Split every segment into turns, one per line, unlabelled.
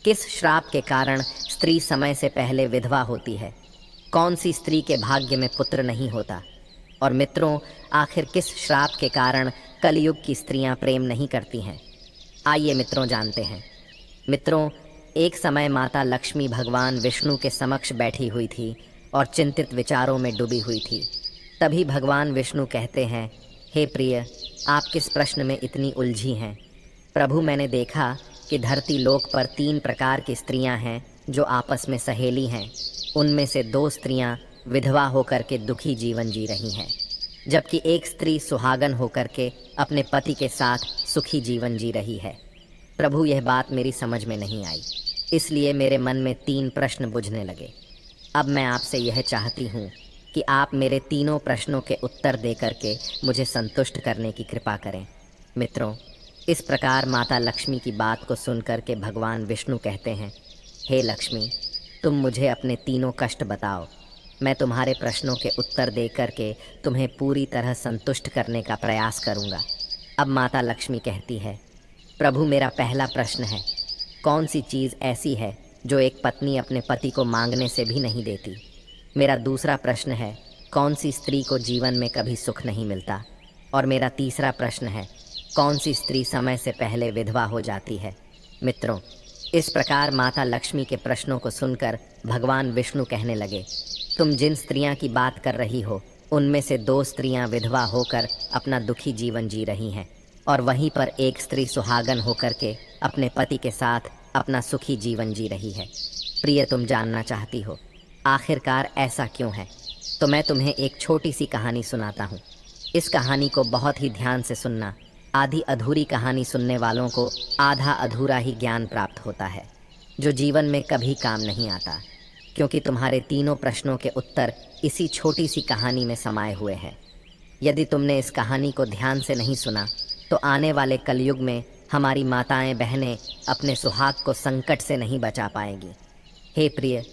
किस श्राप के कारण स्त्री समय से पहले विधवा होती है? कौन सी स्त्री के भाग्य में पुत्र नहीं होता? और मित्रों, आखिर किस श्राप के कारण कलयुग की स्त्रियां प्रेम नहीं करती हैं? आइए मित्रों जानते हैं। मित्रों, एक समय माता लक्ष्मी भगवान विष्णु के समक्ष बैठी हुई थी और चिंतित विचारों में डूबी हुई थी। तभी भगवान विष्णु कहते हैं, हे प्रिय, आप किस प्रश्न में इतनी उलझी हैं? प्रभु, मैंने देखा कि धरती लोक पर 3 प्रकार की स्त्रियां हैं जो आपस में सहेली हैं। उनमें से 2 स्त्रियां विधवा होकर के दुखी जीवन जी रही हैं, जबकि एक स्त्री सुहागन होकर के अपने पति के साथ सुखी जीवन जी रही है। प्रभु, यह बात मेरी समझ में नहीं आई, इसलिए मेरे मन में 3 प्रश्न बुझने लगे। अब मैं आपसे यह चाहती हूँ कि आप मेरे तीनों प्रश्नों के उत्तर दे करके मुझे संतुष्ट करने की कृपा करें। मित्रों, इस प्रकार माता लक्ष्मी की बात को सुनकर के भगवान विष्णु कहते हैं, हे लक्ष्मी, तुम मुझे अपने तीनों कष्ट बताओ। मैं तुम्हारे प्रश्नों के उत्तर दे करके तुम्हें पूरी तरह संतुष्ट करने का प्रयास करूँगा। अब माता लक्ष्मी कहती है, प्रभु, मेरा पहला प्रश्न है, कौन सी चीज़ ऐसी है जो एक पत्नी अपने पति को मांगने से भी नहीं देती? मेरा दूसरा प्रश्न है, कौन सी स्त्री को जीवन में कभी सुख नहीं मिलता? और मेरा तीसरा प्रश्न है, कौन सी स्त्री समय से पहले विधवा हो जाती है? मित्रों, इस प्रकार माता लक्ष्मी के प्रश्नों को सुनकर भगवान विष्णु कहने लगे, तुम जिन स्त्रियां की बात कर रही हो, उनमें से 2 स्त्रियां विधवा होकर अपना दुखी जीवन जी रही हैं, और वहीं पर एक स्त्री सुहागन होकर के अपने पति के साथ अपना सुखी जीवन जी रही है। प्रिय, तुम जानना चाहती हो आखिरकार ऐसा क्यों है? तो मैं तुम्हें एक छोटी सी कहानी सुनाता हूँ। इस कहानी को बहुत ही ध्यान से सुनना। आधी अधूरी कहानी सुनने वालों को आधा अधूरा ही ज्ञान प्राप्त होता है, जो जीवन में कभी काम नहीं आता, क्योंकि तुम्हारे तीनों प्रश्नों के उत्तर इसी छोटी सी कहानी में समाये हुए हैं। यदि तुमने इस कहानी को ध्यान से नहीं सुना तो आने वाले कलयुग में हमारी माताएं बहनें अपने सुहाग को संकट से नहीं बचा पाएंगी। हे प्रिय,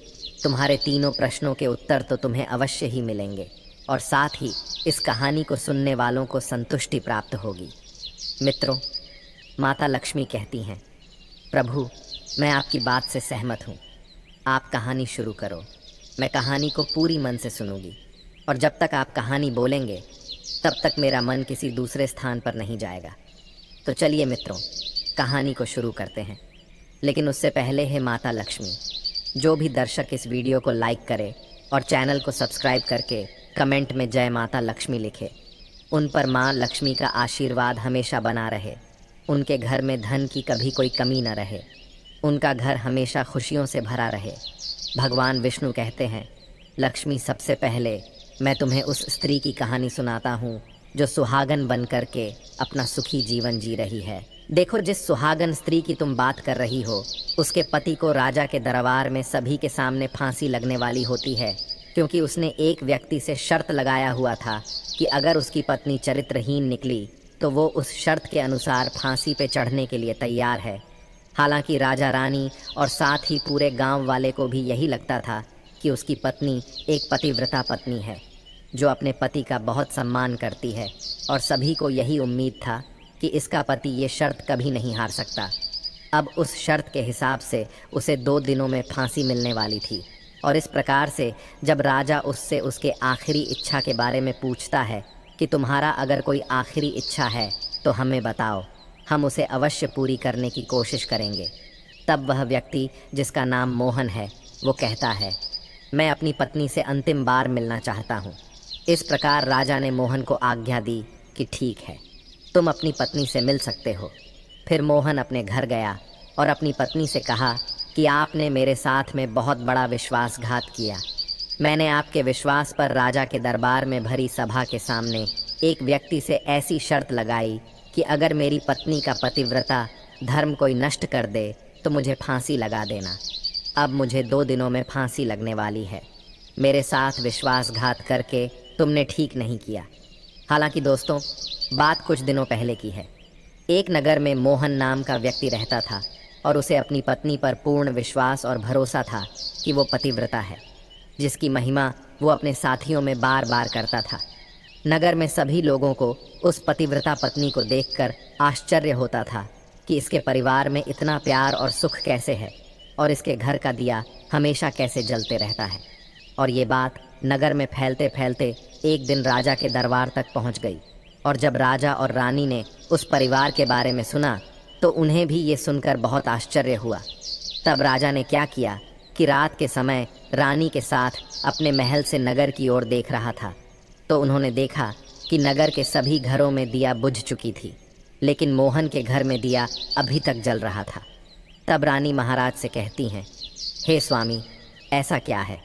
तुम्हारे तीनों प्रश्नों के उत्तर तो तुम्हें अवश्य ही मिलेंगे, और साथ ही इस कहानी को सुनने वालों को संतुष्टि प्राप्त होगी। मित्रों, माता लक्ष्मी कहती हैं, प्रभु, मैं आपकी बात से सहमत हूँ। आप कहानी शुरू करो, मैं कहानी को पूरी मन से सुनूंगी, और जब तक आप कहानी बोलेंगे तब तक मेरा मन किसी दूसरे स्थान पर नहीं जाएगा। तो चलिए मित्रों, कहानी को शुरू करते हैं। लेकिन उससे पहले है माता लक्ष्मी, जो भी दर्शक इस वीडियो को लाइक करे और चैनल को सब्सक्राइब करके कमेंट में जय माता लक्ष्मी लिखे, उन पर माँ लक्ष्मी का आशीर्वाद हमेशा बना रहे, उनके घर में धन की कभी कोई कमी न रहे, उनका घर हमेशा खुशियों से भरा रहे। भगवान विष्णु कहते हैं, लक्ष्मी, सबसे पहले मैं तुम्हें उस स्त्री की कहानी सुनाता हूँ जो सुहागन बन कर के अपना सुखी जीवन जी रही है। देखो, जिस सुहागन स्त्री की तुम बात कर रही हो, उसके पति को राजा के दरबार में सभी के सामने फांसी लगने वाली होती है, क्योंकि उसने एक व्यक्ति से शर्त लगाया हुआ था कि अगर उसकी पत्नी चरित्रहीन निकली तो वो उस शर्त के अनुसार फांसी पे चढ़ने के लिए तैयार है। हालांकि राजा रानी और साथ ही पूरे गांव वाले को भी यही लगता था कि उसकी पत्नी एक पतिव्रता पत्नी है, जो अपने पति का बहुत सम्मान करती है, और सभी को यही उम्मीद था कि इसका पति ये शर्त कभी नहीं हार सकता। अब उस शर्त के हिसाब से उसे 2 दिनों में फांसी मिलने वाली थी, और इस प्रकार से जब राजा उससे उसके आखिरी इच्छा के बारे में पूछता है कि तुम्हारा अगर कोई आखिरी इच्छा है तो हमें बताओ, हम उसे अवश्य पूरी करने की कोशिश करेंगे, तब वह व्यक्ति, जिसका नाम मोहन है, वो कहता है, मैं अपनी पत्नी से अंतिम बार मिलना चाहता हूँ। इस प्रकार राजा ने मोहन को आज्ञा दी कि ठीक है, तुम अपनी पत्नी से मिल सकते हो। फिर मोहन अपने घर गया और अपनी पत्नी से कहा कि आपने मेरे साथ में बहुत बड़ा विश्वासघात किया। मैंने आपके विश्वास पर राजा के दरबार में भरी सभा के सामने एक व्यक्ति से ऐसी शर्त लगाई कि अगर मेरी पत्नी का पतिव्रता धर्म कोई नष्ट कर दे तो मुझे फांसी लगा देना। अब मुझे 2 दिनों में फांसी लगने वाली है। मेरे साथ विश्वासघात करके तुमने ठीक नहीं किया। हालांकि दोस्तों, बात कुछ दिनों पहले की है। एक नगर में मोहन नाम का व्यक्ति रहता था, और उसे अपनी पत्नी पर पूर्ण विश्वास और भरोसा था कि वो पतिव्रता है, जिसकी महिमा वो अपने साथियों में बार बार करता था। नगर में सभी लोगों को उस पतिव्रता पत्नी को देखकर आश्चर्य होता था कि इसके परिवार में इतना प्यार और सुख कैसे है। और इसके घर का दिया हमेशा कैसे जलते रहता है। और ये बात नगर में फैलते फैलते एक दिन राजा के दरबार तक पहुंच गई। और जब राजा और रानी ने उस परिवार के बारे में सुना तो उन्हें भी ये सुनकर बहुत आश्चर्य हुआ। तब राजा ने क्या किया कि रात के समय रानी के साथ अपने महल से नगर की ओर देख रहा था, तो उन्होंने देखा कि नगर के सभी घरों में दिया बुझ चुकी थी, लेकिन मोहन के घर में दिया अभी तक जल रहा था। तब रानी महाराज से कहती हैं, हे स्वामी, ऐसा क्या है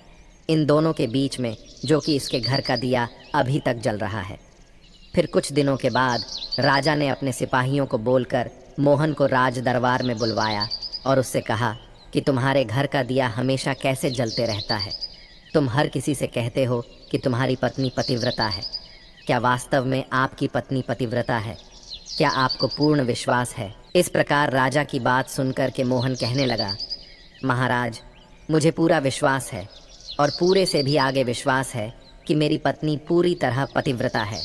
इन दोनों के बीच में जो कि इसके घर का दिया अभी तक जल रहा है। फिर कुछ दिनों के बाद राजा ने अपने सिपाहियों को बोलकर मोहन को राज दरबार में बुलवाया और उससे कहा कि तुम्हारे घर का दिया हमेशा कैसे जलते रहता है। तुम हर किसी से कहते हो कि तुम्हारी पत्नी पतिव्रता है। क्या वास्तव में आपकी पत्नी पतिव्रता है? क्या आपको पूर्ण विश्वास है? इस प्रकार राजा की बात सुनकर के मोहन कहने लगा, महाराज, मुझे पूरा विश्वास है और पूरे से भी आगे विश्वास है कि मेरी पत्नी पूरी तरह पतिव्रता है।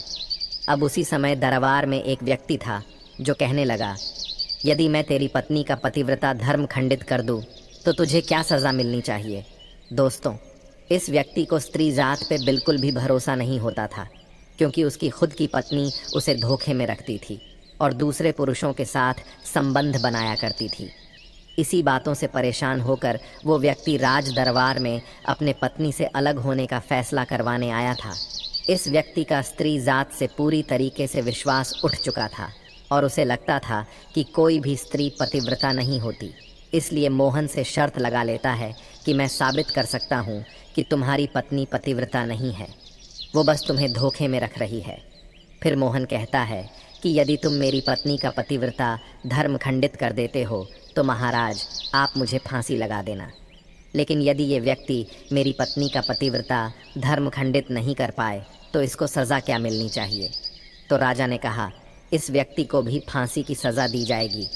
अब उसी समय दरबार में एक व्यक्ति था जो कहने लगा, यदि मैं तेरी पत्नी का पतिव्रता धर्म खंडित कर दूं तो तुझे क्या सज़ा मिलनी चाहिए? दोस्तों, इस व्यक्ति को स्त्री जात पे बिल्कुल भी भरोसा नहीं होता था, क्योंकि उसकी खुद की पत्नी उसे धोखे में रखती थी और दूसरे पुरुषों के साथ संबंध बनाया करती थी। इसी बातों से परेशान होकर वो व्यक्ति राज दरबार में अपने पत्नी से अलग होने का फैसला करवाने आया था। इस व्यक्ति का स्त्री जात से पूरी तरीके से विश्वास उठ चुका था और उसे लगता था कि कोई भी स्त्री पतिव्रता नहीं होती। इसलिए मोहन से शर्त लगा लेता है कि मैं साबित कर सकता हूँ कि तुम्हारी पत्नी पतिव्रता नहीं है, वो बस तुम्हें धोखे में रख रही है। फिर मोहन कहता है कि यदि तुम मेरी पत्नी का पतिव्रता धर्म खंडित कर देते हो तो महाराज, आप मुझे फांसी लगा देना। लेकिन यदि ये व्यक्ति मेरी पत्नी का पतिव्रता धर्म खंडित नहीं कर पाए तो इसको सज़ा क्या मिलनी चाहिए? तो राजा ने कहा, इस व्यक्ति को भी फांसी की सज़ा दी जाएगी।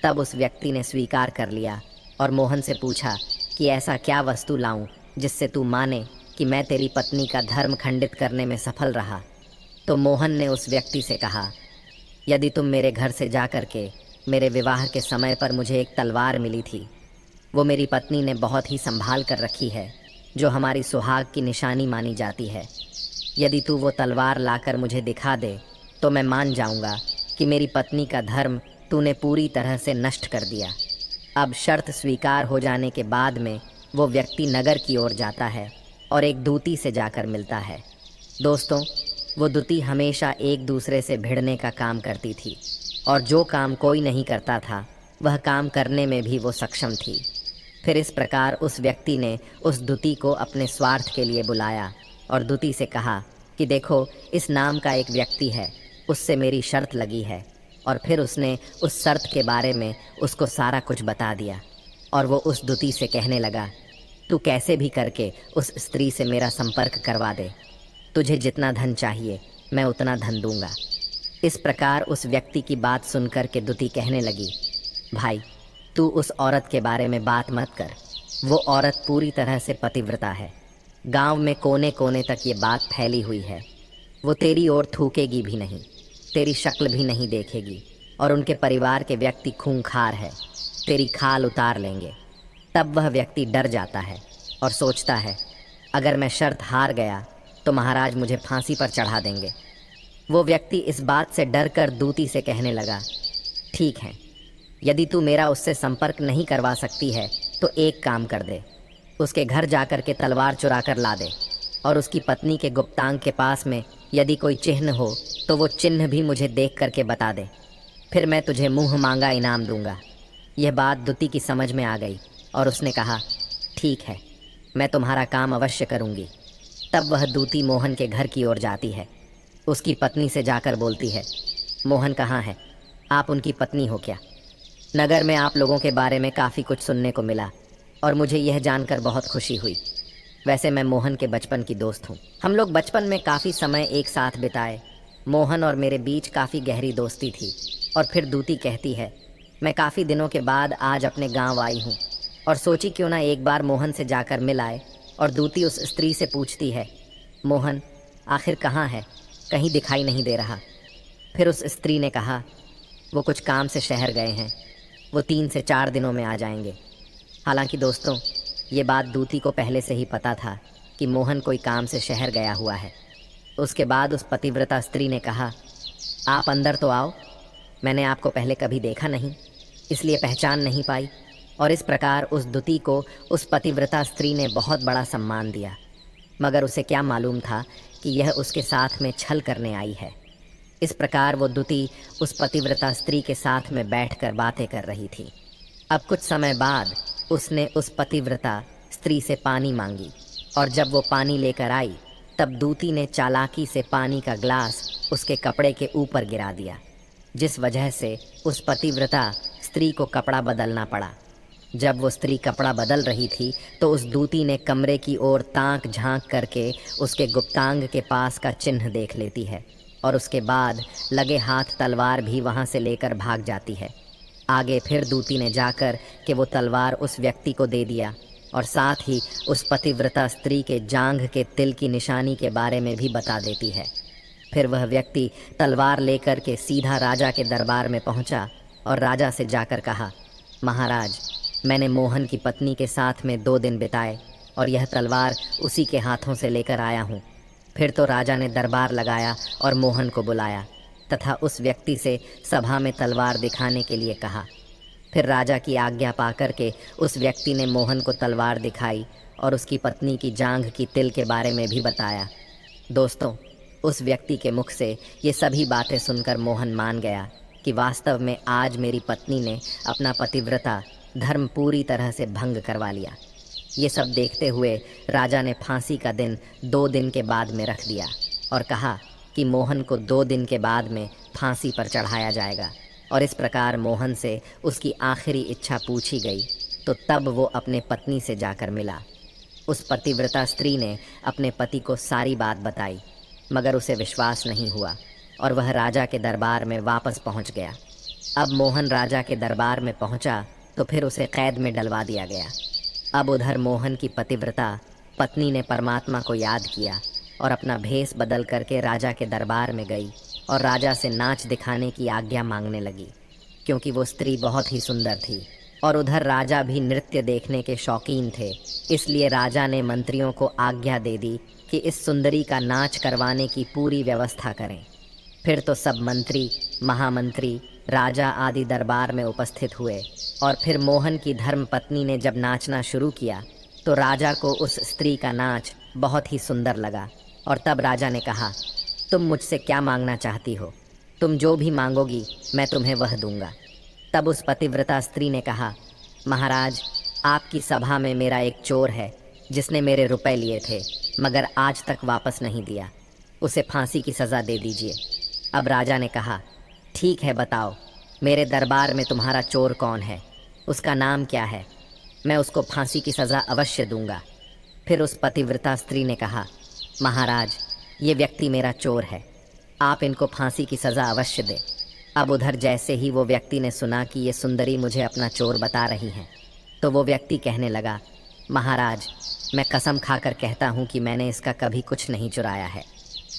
तब उस व्यक्ति ने स्वीकार कर लिया और मोहन से पूछा कि ऐसा क्या वस्तु लाऊं जिससे तू माने कि मैं तेरी पत्नी का धर्म खंडित करने में सफल रहा। तो मोहन ने उस व्यक्ति से कहा, यदि तुम मेरे घर से जा कर के मेरे विवाह के समय पर मुझे एक तलवार मिली थी, वो मेरी पत्नी ने बहुत ही संभाल कर रखी है, जो हमारी सुहाग की निशानी मानी जाती है। यदि तू वो तलवार लाकर मुझे दिखा दे तो मैं मान जाऊंगा कि मेरी पत्नी का धर्म तूने पूरी तरह से नष्ट कर दिया। अब शर्त स्वीकार हो जाने के बाद में वो व्यक्ति नगर की ओर जाता है और एक दूती से जाकर मिलता है। दोस्तों, वो दूती हमेशा एक दूसरे से भिड़ने का काम करती थी और जो काम कोई नहीं करता था वह काम करने में भी वो सक्षम थी। फिर इस प्रकार उस व्यक्ति ने उस दूती को अपने स्वार्थ के लिए बुलाया और दूती से कहा कि देखो, इस नाम का एक व्यक्ति है, उससे मेरी शर्त लगी है। और फिर उसने उस शर्त के बारे में उसको सारा कुछ बता दिया और वो उस दूती से कहने लगा, तू कैसे भी करके उस स्त्री से मेरा संपर्क करवा दे, तुझे जितना धन चाहिए मैं उतना धन दूंगा। इस प्रकार उस व्यक्ति की बात सुनकर के दूती कहने लगी, भाई, तू उस औरत के बारे में बात मत कर, वो औरत पूरी तरह से पतिव्रता है। गांव में कोने कोने तक ये बात फैली हुई है। वो तेरी ओर थूकेगी भी नहीं, तेरी शक्ल भी नहीं देखेगी और उनके परिवार के व्यक्ति खूंखार है, तेरी खाल उतार लेंगे। तब वह व्यक्ति डर जाता है और सोचता है, अगर मैं शर्त हार गया तो महाराज मुझे फांसी पर चढ़ा देंगे। वो व्यक्ति इस बात से डर कर दूती से कहने लगा, ठीक है, यदि तू मेरा उससे संपर्क नहीं करवा सकती है तो एक काम कर दे, उसके घर जाकर के तलवार चुरा कर ला दे और उसकी पत्नी के गुप्तांग के पास में यदि कोई चिन्ह हो तो वो चिन्ह भी मुझे देख करके बता दे, फिर मैं तुझे मुँह मांगा इनाम दूंगा। यह बात दूती की समझ में आ गई और उसने कहा, ठीक है, मैं तुम्हारा काम अवश्य करूंगी। तब वह दूती मोहन के घर की ओर जाती है। उसकी पत्नी से जाकर बोलती है, मोहन कहाँ है? आप उनकी पत्नी हो क्या? नगर में आप लोगों के बारे में काफ़ी कुछ सुनने को मिला और मुझे यह जानकर बहुत खुशी हुई। वैसे मैं मोहन के बचपन की दोस्त हूँ। हम लोग बचपन में काफ़ी समय एक साथ बिताए। मोहन और मेरे बीच काफ़ी गहरी दोस्ती थी। और फिर दूती कहती है, मैं काफ़ी दिनों के बाद आज अपने गांव आई हूँ और सोची क्यों ना एक बार मोहन से जाकर मिल आए। और दूती उस स्त्री से पूछती है, मोहन आखिर कहाँ है? कहीं दिखाई नहीं दे रहा। फिर उस स्त्री ने कहा, वो कुछ काम से शहर गए हैं, वो 3 से 4 दिनों में आ जाएंगे। हालांकि दोस्तों, ये बात दूती को पहले से ही पता था कि मोहन कोई काम से शहर गया हुआ है। उसके बाद उस पतिव्रता स्त्री ने कहा, आप अंदर तो आओ, मैंने आपको पहले कभी देखा नहीं, इसलिए पहचान नहीं पाई। और इस प्रकार उस दूती को उस पतिव्रता स्त्री ने बहुत बड़ा सम्मान दिया, मगर उसे क्या मालूम था कि यह उसके साथ में छल करने आई है। इस प्रकार वो दूती उस पतिव्रता स्त्री के साथ में बैठकर बातें कर रही थी। अब कुछ समय बाद उसने उस पतिव्रता स्त्री से पानी मांगी, और जब वो पानी लेकर आई तब दूती ने चालाकी से पानी का ग्लास उसके कपड़े के ऊपर गिरा दिया, जिस वजह से उस पतिव्रता स्त्री को कपड़ा बदलना पड़ा। जब वो स्त्री कपड़ा बदल रही थी तो उस दूती ने कमरे की ओर ताक झांक करके उसके गुप्तांग के पास का चिन्ह देख लेती है, और उसके बाद लगे हाथ तलवार भी वहाँ से लेकर भाग जाती है। आगे फिर दूती ने जाकर कि वो तलवार उस व्यक्ति को दे दिया, और साथ ही उस पतिव्रता स्त्री के जांघ के तिल की निशानी के बारे में भी बता देती है। फिर वह व्यक्ति तलवार लेकर के सीधा राजा के दरबार में पहुंचा और राजा से जाकर कहा, महाराज, मैंने मोहन की पत्नी के साथ में 2 दिन बिताए और यह तलवार उसी के हाथों से लेकर आया हूँ। फिर तो राजा ने दरबार लगाया और मोहन को बुलाया तथा उस व्यक्ति से सभा में तलवार दिखाने के लिए कहा। फिर राजा की आज्ञा पाकर के उस व्यक्ति ने मोहन को तलवार दिखाई और उसकी पत्नी की जांघ की तिल के बारे में भी बताया। दोस्तों, उस व्यक्ति के मुख से ये सभी बातें सुनकर मोहन मान गया कि वास्तव में आज मेरी पत्नी ने अपना पतिव्रता धर्म पूरी तरह से भंग करवा लिया। ये सब देखते हुए राजा ने फांसी का दिन 2 दिन के बाद में रख दिया और कहा कि मोहन को 2 दिन के बाद में फांसी पर चढ़ाया जाएगा। और इस प्रकार मोहन से उसकी आखिरी इच्छा पूछी गई तो तब वो अपने पत्नी से जाकर मिला। उस पतिव्रता स्त्री ने अपने पति को सारी बात बताई, मगर उसे विश्वास नहीं हुआ और वह राजा के दरबार में वापस पहुंच गया। अब मोहन राजा के दरबार में पहुंचा तो फिर उसे कैद में डलवा दिया गया। अब उधर मोहन की पतिव्रता पत्नी ने परमात्मा को याद किया और अपना भेष बदल करके राजा के दरबार में गई और राजा से नाच दिखाने की आज्ञा मांगने लगी, क्योंकि वो स्त्री बहुत ही सुंदर थी। और उधर राजा भी नृत्य देखने के शौकीन थे, इसलिए राजा ने मंत्रियों को आज्ञा दे दी कि इस सुंदरी का नाच करवाने की पूरी व्यवस्था करें। फिर तो सब मंत्री, महामंत्री, राजा आदि दरबार में उपस्थित हुए, और फिर मोहन की धर्म पत्नी ने जब नाचना शुरू किया तो राजा को उस स्त्री का नाच बहुत ही सुंदर लगा। और तब राजा ने कहा, तुम मुझसे क्या मांगना चाहती हो? तुम जो भी मांगोगी मैं तुम्हें वह दूंगा। तब उस पतिव्रता स्त्री ने कहा, महाराज, आपकी सभा में मेरा एक चोर है जिसने मेरे रुपए लिए थे मगर आज तक वापस नहीं दिया, उसे फांसी की सज़ा दे दीजिए। अब राजा ने कहा, ठीक है, बताओ मेरे दरबार में तुम्हारा चोर कौन है, उसका नाम क्या है, मैं उसको फांसी की सज़ा अवश्य दूंगा। फिर उस पतिव्रता स्त्री ने कहा, महाराज, ये व्यक्ति मेरा चोर है, आप इनको फांसी की सज़ा अवश्य दें। अब उधर जैसे ही वो व्यक्ति ने सुना कि ये सुंदरी मुझे अपना चोर बता रही है तो वो व्यक्ति कहने लगा, महाराज, मैं कसम खाकर कहता हूँ कि मैंने इसका कभी कुछ नहीं चुराया है,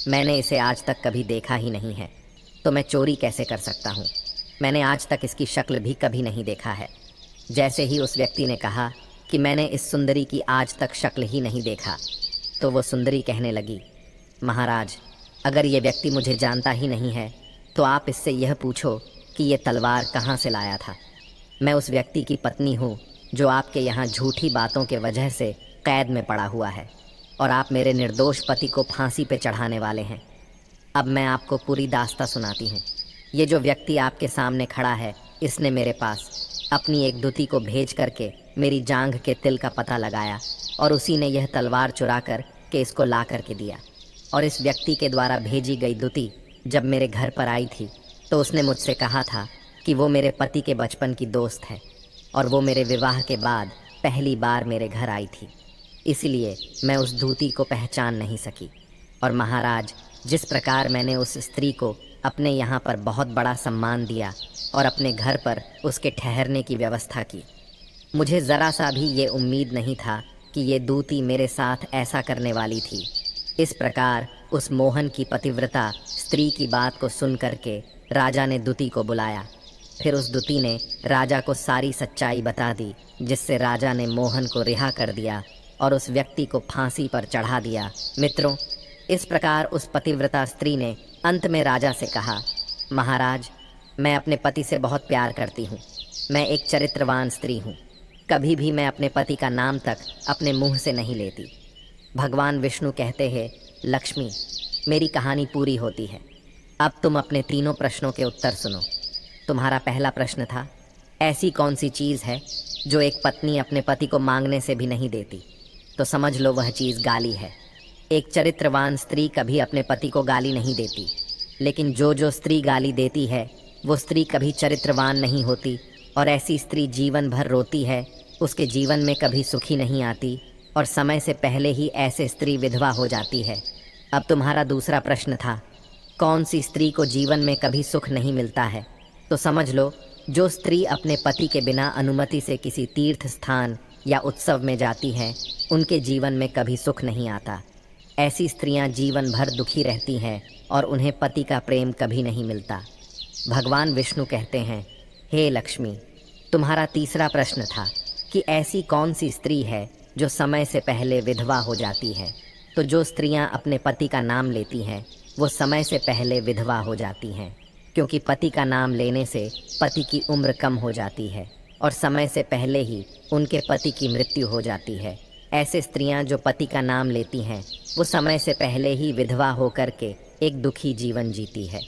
मैंने इसे आज तक कभी देखा ही नहीं है, तो मैं चोरी कैसे कर सकता हूँ? मैंने आज तक इसकी शक्ल भी कभी नहीं देखा है। जैसे ही उस व्यक्ति ने कहा कि मैंने इस सुंदरी की आज तक शक्ल ही नहीं देखा, तो वो सुंदरी कहने लगी, महाराज, अगर ये व्यक्ति मुझे जानता ही नहीं है तो आप इससे यह पूछो कि ये तलवार कहाँ से लाया था। मैं उस व्यक्ति की पत्नी हूँ जो आपके यहाँ झूठी बातों के वजह से कैद में पड़ा हुआ है, और आप मेरे निर्दोष पति को फांसी पे चढ़ाने वाले हैं। अब मैं आपको पूरी दास्ता सुनाती हूँ। ये जो व्यक्ति आपके सामने खड़ा है, इसने मेरे पास अपनी एक दूती को भेज करके मेरी जांघ के तिल का पता लगाया, और उसी ने यह तलवार चुरा कर के इसको ला करके दिया। और इस व्यक्ति के द्वारा भेजी गई दूती जब मेरे घर पर आई थी तो उसने मुझसे कहा था कि वो मेरे पति के बचपन की दोस्त है और वो मेरे विवाह के बाद पहली बार मेरे घर आई थी, इसलिए मैं उस दूती को पहचान नहीं सकी। और महाराज, जिस प्रकार मैंने उस स्त्री को अपने यहाँ पर बहुत बड़ा सम्मान दिया और अपने घर पर उसके ठहरने की व्यवस्था की, मुझे ज़रा सा भी ये उम्मीद नहीं था कि ये दूती मेरे साथ ऐसा करने वाली थी। इस प्रकार उस मोहन की पतिव्रता स्त्री की बात को सुन करके राजा ने दूती को बुलाया फिर उस दूती ने राजा को सारी सच्चाई बता दी, जिससे राजा ने मोहन को रिहा कर दिया और उस व्यक्ति को फांसी पर चढ़ा दिया। मित्रों, इस प्रकार उस पतिव्रता स्त्री ने अंत में राजा से कहा, महाराज, मैं अपने पति से बहुत प्यार करती हूँ। मैं एक चरित्रवान स्त्री हूँ। कभी भी मैं अपने पति का नाम तक अपने मुंह से नहीं लेती। भगवान विष्णु कहते हैं, लक्ष्मी, मेरी कहानी पूरी होती है। अब तुम अपने तीनों प्रश्नों के उत्तर सुनो। तुम्हारा पहला प्रश्न था, ऐसी कौन सी चीज़ है जो एक पत्नी अपने पति को मांगने से भी नहीं देती? तो समझ लो वह चीज़ गाली है। एक चरित्रवान स्त्री कभी अपने पति को गाली नहीं देती, लेकिन जो स्त्री गाली देती है वो स्त्री कभी चरित्रवान नहीं होती, और ऐसी स्त्री जीवन भर रोती है, उसके जीवन में कभी सुखी नहीं आती, और समय से पहले ही ऐसे स्त्री विधवा हो जाती है। अब तुम्हारा दूसरा प्रश्न था, कौन सी स्त्री को जीवन में कभी सुख नहीं मिलता है? तो समझ लो, जो स्त्री अपने पति के बिना अनुमति से किसी तीर्थ स्थान या उत्सव में जाती है, उनके जीवन में कभी सुख नहीं आता। ऐसी स्त्रियां जीवन भर दुखी रहती हैं और उन्हें पति का प्रेम कभी नहीं मिलता। भगवान विष्णु कहते हैं, हे लक्ष्मी, तुम्हारा तीसरा प्रश्न था कि ऐसी कौन सी स्त्री है जो समय से पहले विधवा हो जाती है? तो जो स्त्रियां अपने पति का नाम लेती हैं वो समय से पहले विधवा हो जाती हैं, क्योंकि पति का नाम लेने से पति की उम्र कम हो जाती है और समय से पहले ही उनके पति की मृत्यु हो जाती है। ऐसे स्त्रियां जो पति का नाम लेती हैं वो समय से पहले ही विधवा होकर के एक दुखी जीवन जीती है।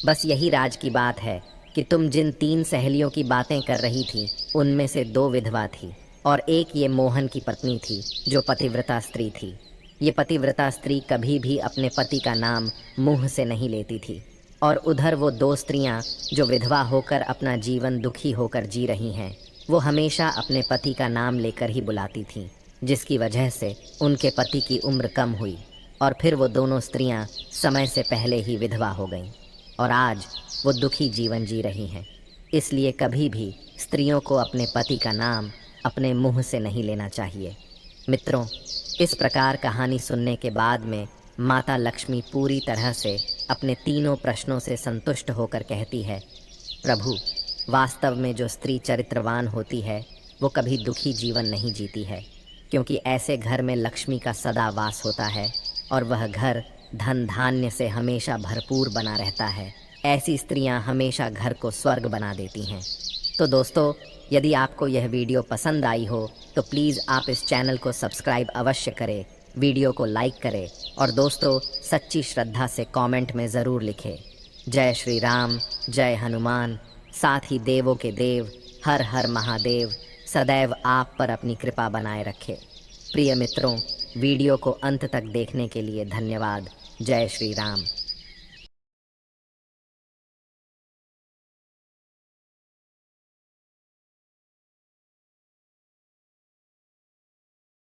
बस यही राज की बात है कि तुम जिन 3 सहेलियों की बातें कर रही थी, उनमें से 2 विधवा थी और एक ये मोहन की पत्नी थी जो पतिव्रता स्त्री थी। ये पतिव्रता स्त्री कभी भी अपने पति का नाम मुंह से नहीं लेती थी, और उधर वो 2 स्त्रियां जो विधवा होकर अपना जीवन दुखी होकर जी रही हैं, वो हमेशा अपने पति का नाम लेकर ही बुलाती थीं, जिसकी वजह से उनके पति की उम्र कम हुई और फिर वो दोनों स्त्रियां समय से पहले ही विधवा हो गईं और आज वो दुखी जीवन जी रही हैं। इसलिए कभी भी स्त्रियों को अपने पति का नाम अपने मुंह से नहीं लेना चाहिए। मित्रों, इस प्रकार कहानी सुनने के बाद में माता लक्ष्मी पूरी तरह से अपने तीनों प्रश्नों से संतुष्ट होकर कहती है, प्रभु, वास्तव में जो स्त्री चरित्रवान होती है वो कभी दुखी जीवन नहीं जीती है, क्योंकि ऐसे घर में लक्ष्मी का सदा वास होता है और वह घर धन धान्य से हमेशा भरपूर बना रहता है। ऐसी स्त्रियां हमेशा घर को स्वर्ग बना देती हैं। तो दोस्तों, यदि आपको यह वीडियो पसंद आई हो तो प्लीज़ आप इस चैनल को सब्सक्राइब अवश्य करें, वीडियो को लाइक करें और दोस्तों सच्ची श्रद्धा से कमेंट में ज़रूर लिखें, जय श्री राम, जय हनुमान, साथ ही देवों के देव हर हर महादेव सदैव आप पर अपनी कृपा बनाए रखे। प्रिय मित्रों, वीडियो को अंत तक देखने के लिए धन्यवाद। जय श्री राम।